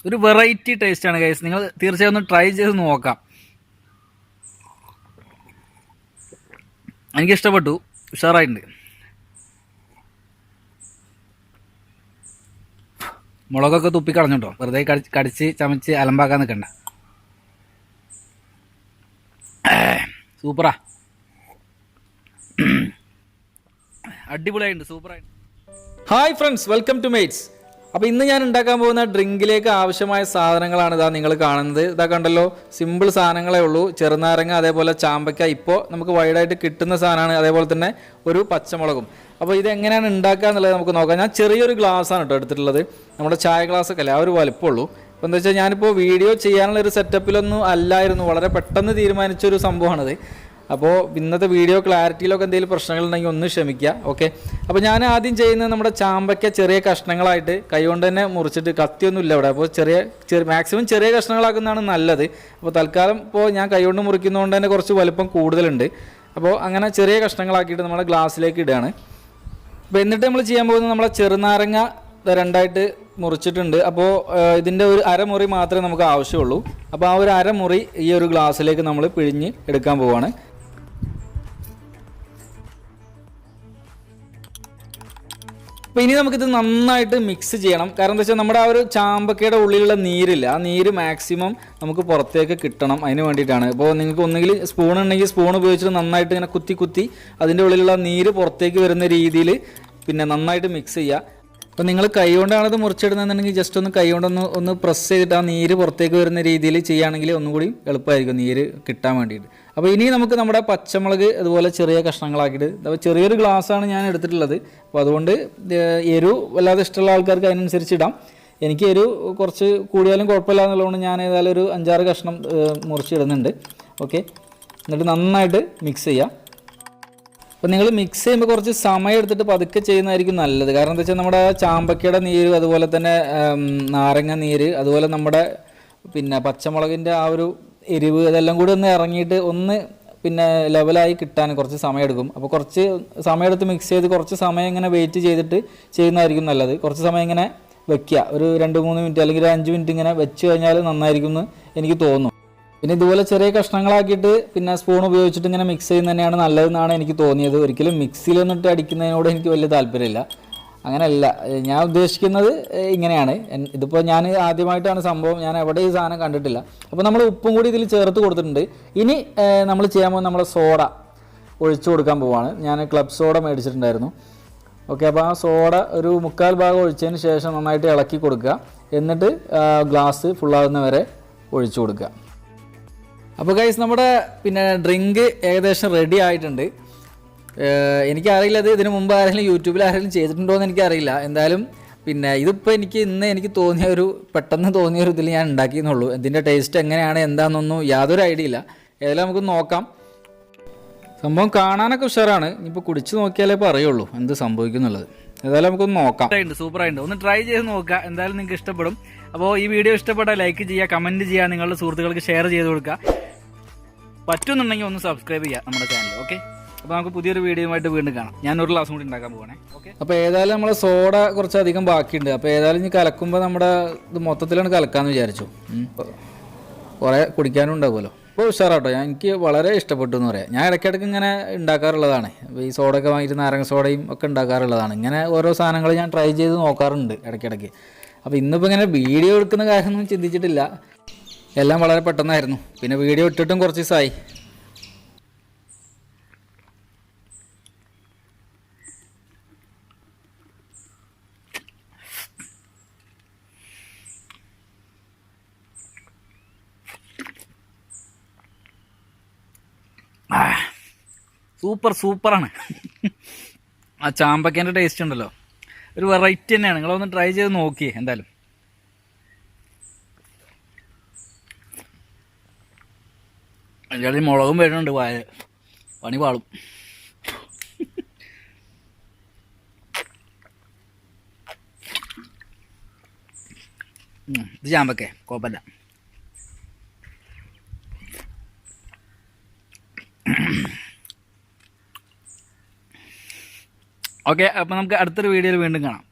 ഒരു വെറൈറ്റി ടേസ്റ്റാണ് ഗൈസ്. നിങ്ങൾ തീർച്ചയായും ഒന്ന് ട്രൈ ചെയ്ത് നോക്കാം. എനിക്കിഷ്ടപ്പെട്ടു, ഉഷാറായിട്ടുണ്ട്. മുളകൊക്കെ തുപ്പിക്കളഞ്ഞിട്ടോ, വെറുതെ കടിച്ച് ചമച്ച് അലമ്പാക്കാൻ നിൽക്കണ്ട. സൂപ്പറാ, അടിപൊളിയായിട്ടുണ്ട്, സൂപ്പറായിട്ടുണ്ട്. Hi friends, welcome to mates. അപ്പോൾ ഇന്ന് ഞാൻ ഉണ്ടാക്കാൻ പോകുന്ന ഡ്രിങ്കിലേക്ക് ആവശ്യമായ സാധനങ്ങളാണ് ഇതാ നിങ്ങൾ കാണുന്നത്. ഇതാ കണ്ടല്ലോ, സിമ്പിൾ സാധനങ്ങളേ ഉള്ളൂ. ചെറുനാരങ്ങ, അതേപോലെ ചാമ്പയ്ക്ക, ഇപ്പോൾ നമുക്ക് വൈഡായിട്ട് കിട്ടുന്ന സാധനമാണ്. അതേപോലെ തന്നെ ഒരു പച്ചമുളകും. അപ്പോൾ ഇതെങ്ങനെയാണ് ഉണ്ടാക്കുക എന്നുള്ളത് നമുക്ക് നോക്കാം. ഞാൻ ചെറിയൊരു ഗ്ലാസ്സാണ് കേട്ടോ എടുത്തിട്ടുള്ളത്. നമ്മുടെ ചായ ഗ്ലാസ്സൊക്കെ അല്ലേ, ആ ഒരു വലിപ്പമുള്ളൂ. അപ്പോൾ എന്താ വെച്ചാൽ ഞാനിപ്പോൾ വീഡിയോ ചെയ്യാനുള്ള ഒരു സെറ്റപ്പിലൊന്നും അല്ലായിരുന്നു, വളരെ പെട്ടെന്ന് തീരുമാനിച്ചൊരു സംഭവമാണിത്. അപ്പോൾ ഇന്നത്തെ വീഡിയോ ക്ലാരിറ്റിയിലൊക്കെ എന്തെങ്കിലും പ്രശ്നങ്ങളുണ്ടെങ്കിൽ ഒന്ന് ക്ഷമിക്കുക, ഓക്കെ. അപ്പോൾ ഞാൻ ആദ്യം ചെയ്യുന്നത് നമ്മുടെ ചാമ്പയ്ക്ക ചെറിയ കഷ്ണങ്ങളായിട്ട് കൈകൊണ്ട് തന്നെ മുറിച്ചിട്ട്, കത്തിയൊന്നും ഇല്ല ഇവിടെ, അപ്പോൾ മാക്സിമം ചെറിയ കഷ്ണങ്ങളാക്കുന്നതാണ് നല്ലത്. അപ്പോൾ തൽക്കാലം ഇപ്പോൾ ഞാൻ കൈകൊണ്ട് മുറിക്കുന്നതുകൊണ്ട് തന്നെ കുറച്ച് വലുപ്പം കൂടുതലുണ്ട്. അപ്പോൾ അങ്ങനെ ചെറിയ കഷ്ണങ്ങളാക്കിയിട്ട് നമ്മുടെ ഗ്ലാസ്സിലേക്ക് ഇടുകയാണ്. അപ്പോൾ എന്നിട്ട് നമ്മൾ ചെയ്യാൻ പോകുന്നത് നമ്മളെ ചെറുനാരങ്ങ രണ്ടായിട്ട് മുറിച്ചിട്ടുണ്ട്. അപ്പോൾ ഇതിൻ്റെ ഒരു അരമുറി മാത്രമേ നമുക്ക് ആവശ്യമുള്ളൂ. അപ്പോൾ ആ ഒരു അരമുറി ഈ ഒരു ഗ്ലാസ്സിലേക്ക് നമ്മൾ പിഴിഞ്ഞ് എടുക്കാൻ പോവുകയാണ്. അപ്പോൾ ഇനി നമുക്കിത് നന്നായിട്ട് മിക്സ് ചെയ്യണം. കാരണം എന്താ വെച്ചാൽ നമ്മുടെ ആ ഒരു ചാമ്പക്കയുടെ ഉള്ളിലുള്ള നീരില്ല, ആ നീര് മാക്സിമം നമുക്ക് പുറത്തേക്ക് കിട്ടണം. അതിന് വേണ്ടിയിട്ടാണ്. അപ്പോൾ നിങ്ങൾക്ക് ഒന്നുകിൽ സ്പൂൺ ഉണ്ടെങ്കിൽ സ്പൂൺ ഉപയോഗിച്ചിട്ട് നന്നായിട്ട് ഇങ്ങനെ കുത്തി അതിൻ്റെ ഉള്ളിലുള്ള നീര് പുറത്തേക്ക് വരുന്ന രീതിയിൽ പിന്നെ നന്നായിട്ട് മിക്സ് ചെയ്യുക. അപ്പോൾ നിങ്ങൾ കൈ കൊണ്ടാണത് മുറിച്ചിടുന്നതെന്നുണ്ടെങ്കിൽ ജസ്റ്റ് ഒന്ന് കൈ കൊണ്ടൊന്ന് പ്രസ് ചെയ്തിട്ട് ആ നീര് പുറത്തേക്ക് വരുന്ന രീതിയിൽ ചെയ്യുകയാണെങ്കിൽ ഒന്നുകൂടി എളുപ്പമായിരിക്കും നീര് കിട്ടാൻ വേണ്ടിയിട്ട്. അപ്പോൾ ഇനി നമുക്ക് നമ്മുടെ പച്ചമുളക് അതുപോലെ ചെറിയ കഷ്ണങ്ങളാക്കിയിട്ട്, അപ്പോൾ ചെറിയൊരു ഗ്ലാസ്സാണ് ഞാൻ എടുത്തിട്ടുള്ളത്. അപ്പോൾ അതുകൊണ്ട് എരിവ് വല്ലാതെ ഇഷ്ടമുള്ള ആൾക്കാർക്ക് അതിനനുസരിച്ച് ഇടാം. എനിക്ക് എരിവ് കുറച്ച് കൂടിയാലും കുഴപ്പമില്ല എന്നുള്ളതുകൊണ്ട് ഞാൻ ഏതായാലും ഒരു 5-6 കഷ്ണം മുറിച്ചിടുന്നുണ്ട്, ഓക്കെ. എന്നിട്ട് നന്നായിട്ട് മിക്സ് ചെയ്യാം. അപ്പോൾ നിങ്ങൾ മിക്സ് ചെയ്യുമ്പോൾ കുറച്ച് സമയം എടുത്തിട്ട് പതുക്കെ ചെയ്യുന്നതായിരിക്കും നല്ലത്. കാരണം എന്താ വെച്ചാൽ നമ്മുടെ ചാമ്പക്കയുടെ നീര്, അതുപോലെ തന്നെ നാരങ്ങ നീര്, അതുപോലെ നമ്മുടെ പിന്നെ പച്ചമുളകിൻ്റെ ആ ഒരു എരിവ്, ഇതെല്ലാം കൂടി ഒന്ന് ഇറങ്ങിയിട്ട് ഒന്ന് പിന്നെ ലെവലായി കിട്ടാൻ കുറച്ച് സമയം എടുക്കും. അപ്പോൾ കുറച്ച് സമയം എടുത്ത് മിക്സ് ചെയ്ത് കുറച്ച് സമയം ഇങ്ങനെ വെയിറ്റ് ചെയ്തിട്ട് ചെയ്യുന്നതായിരിക്കും നല്ലത്. കുറച്ച് സമയം ഇങ്ങനെ വെക്കുക, ഒരു 2-3 മിനിറ്റ് അല്ലെങ്കിൽ 5 മിനിറ്റ് ഇങ്ങനെ വെച്ച് കഴിഞ്ഞാൽ നന്നായിരിക്കും എന്ന് എനിക്ക് തോന്നുന്നു. പിന്നെ ഇതുപോലെ ചെറിയ കഷ്ണങ്ങളാക്കിയിട്ട് പിന്നെ സ്പൂൺ ഉപയോഗിച്ചിട്ട് ഇങ്ങനെ മിക്സ് ചെയ്യുന്നത് തന്നെയാണ് നല്ലതെന്നാണ് എനിക്ക് തോന്നിയത്. ഒരിക്കലും മിക്സിയിലൊന്നിട്ട് അടിക്കുന്നതിനോട് എനിക്ക് വലിയ താല്പര്യമില്ല. അങ്ങനെയല്ല ഞാൻ ഉദ്ദേശിക്കുന്നത്, ഇങ്ങനെയാണ്. ഇതിപ്പോൾ ഞാൻ ആദ്യമായിട്ടാണ് സംഭവം, ഞാൻ എവിടെ ഈ സാധനം കണ്ടിട്ടില്ല. അപ്പോൾ നമ്മൾ ഉപ്പും കൂടി ഇതിൽ ചേർത്ത് കൊടുത്തിട്ടുണ്ട്. ഇനി നമ്മൾ ചെയ്യാൻ പോകുന്നത് നമ്മൾ സോഡ ഒഴിച്ചു കൊടുക്കാൻ പോവാണ്. ഞാൻ ക്ലബ് സോഡ മേടിച്ചിട്ടുണ്ടായിരുന്നു, ഓക്കെ. അപ്പോൾ ആ സോഡ ഒരു 3/4 ഭാഗം ഒഴിച്ചതിന് ശേഷം നന്നായിട്ട് ഇളക്കി കൊടുക്കുക. എന്നിട്ട് ഗ്ലാസ് ഫുള്ളാകുന്ന വരെ ഒഴിച്ചു കൊടുക്കുക. അപ്പോൾ ഗൈസ്, നമ്മുടെ പിന്നെ ഡ്രിങ്ക് ഏകദേശം റെഡി ആയിട്ടുണ്ട്. എനിക്കറിയില്ല ഇതിന് മുമ്പ് ആരെങ്കിലും യൂട്യൂബിൽ ആരെങ്കിലും ചെയ്തിട്ടുണ്ടോ എന്ന് എനിക്കറിയില്ല. എന്തായാലും പിന്നെ ഇതിപ്പോൾ എനിക്ക് തോന്നിയ ഒരു പെട്ടെന്ന് തോന്നിയൊരു ഇതിൽ ഞാൻ ഉണ്ടാക്കിയെന്നുള്ളൂ. ഇതിൻ്റെ ടേസ്റ്റ് എങ്ങനെയാണ് എന്താണെന്നൊന്നും യാതൊരു ഐഡിയ ഇല്ല. ഏതായാലും നമുക്ക് നോക്കാം. സംഭവം കാണാനൊക്കെ ഉഷാറാണ്. ഇനിയിപ്പോൾ കുടിച്ച് നോക്കിയാലേ പറയുള്ളൂ എന്ത് സംഭവിക്കുന്നുള്ളത്. ഏതായാലും നമുക്കൊന്ന് നോക്കാം. സൂപ്പറായിട്ടുണ്ട്, ഒന്ന് ട്രൈ ചെയ്ത് നോക്കുക. എന്തായാലും നിങ്ങൾക്ക് ഇഷ്ടപ്പെടും. അപ്പോൾ ഈ വീഡിയോ ഇഷ്ടപ്പെട്ടാൽ ലൈക്ക് ചെയ്യുക, കമൻറ്റ് ചെയ്യുക, നിങ്ങളുടെ സുഹൃത്തുക്കൾക്ക് ഷെയർ ചെയ്ത് കൊടുക്കുക. പറ്റുന്നുണ്ടെങ്കിൽ ഒന്ന് സബ്സ്ക്രൈബ് ചെയ്യുക നമ്മുടെ ചാനൽ, ഓക്കെ. അപ്പോൾ നമുക്ക് പുതിയൊരു വീഡിയോയുമായിട്ട് വീണ്ടും കാണാം. ഞാനൊരു ഗ്ലാസും കൂടി ഉണ്ടാക്കാൻ പോകണേ, ഓക്കെ. അപ്പോൾ ഏതായാലും നമ്മൾ സോഡ കുറച്ചധികം ബാക്കിയുണ്ട്. അപ്പോൾ ഏതായാലും ഇനി കലക്കുമ്പോൾ നമ്മുടെ ഇത് മൊത്തത്തിലാണ് കലക്കാമെന്ന് വിചാരിച്ചു. കുറേ കുടിക്കാനും ഉണ്ടാകുമല്ലോ. അപ്പോൾ ഉഷാറാട്ടോ, എനിക്ക് വളരെ ഇഷ്ടപ്പെട്ടു എന്ന് പറയാം. ഞാൻ ഇടയ്ക്കിടയ്ക്ക് ഇങ്ങനെ ഉണ്ടാക്കാറുള്ളതാണ്. ഈ സോഡയൊക്കെ വാങ്ങിയിട്ട് നാരങ്ങ സോഡയും ഒക്കെ ഉണ്ടാക്കാറുള്ളതാണ്. ഇങ്ങനെ ഓരോ സാധനങ്ങൾ ഞാൻ ട്രൈ ചെയ്ത് നോക്കാറുണ്ട് ഇടയ്ക്കിടയ്ക്ക്. അപ്പോൾ ഇന്നിപ്പോൾ ഇങ്ങനെ വീഡിയോ എടുക്കുന്ന കാര്യമൊന്നും ചിന്തിച്ചിട്ടില്ല. എല്ലാം വളരെ പെട്ടെന്നായിരുന്നു. പിന്നെ വീഡിയോ ഇട്ടിട്ടും കുറച്ച് ദിവസമായി. സൂപ്പറാണ്. ആ ചാമ്പക്കേൻ്റെ ടേസ്റ്റ് ഉണ്ടല്ലോ, ഒരു വെറൈറ്റി തന്നെയാണ്. നിങ്ങളൊന്ന് ട്രൈ ചെയ്ത് നോക്കിയേ എന്തായാലും. അതിൻ്റെ മുളകും വരുന്നുണ്ട്, പണി പാളും. ഇത് ചാമ്പക്കേ കുഴപ്പമില്ല. ഓക്കെ, അപ്പോൾ നമുക്ക് അടുത്തൊരു വീഡിയോയിൽ വീണ്ടും കാണാം.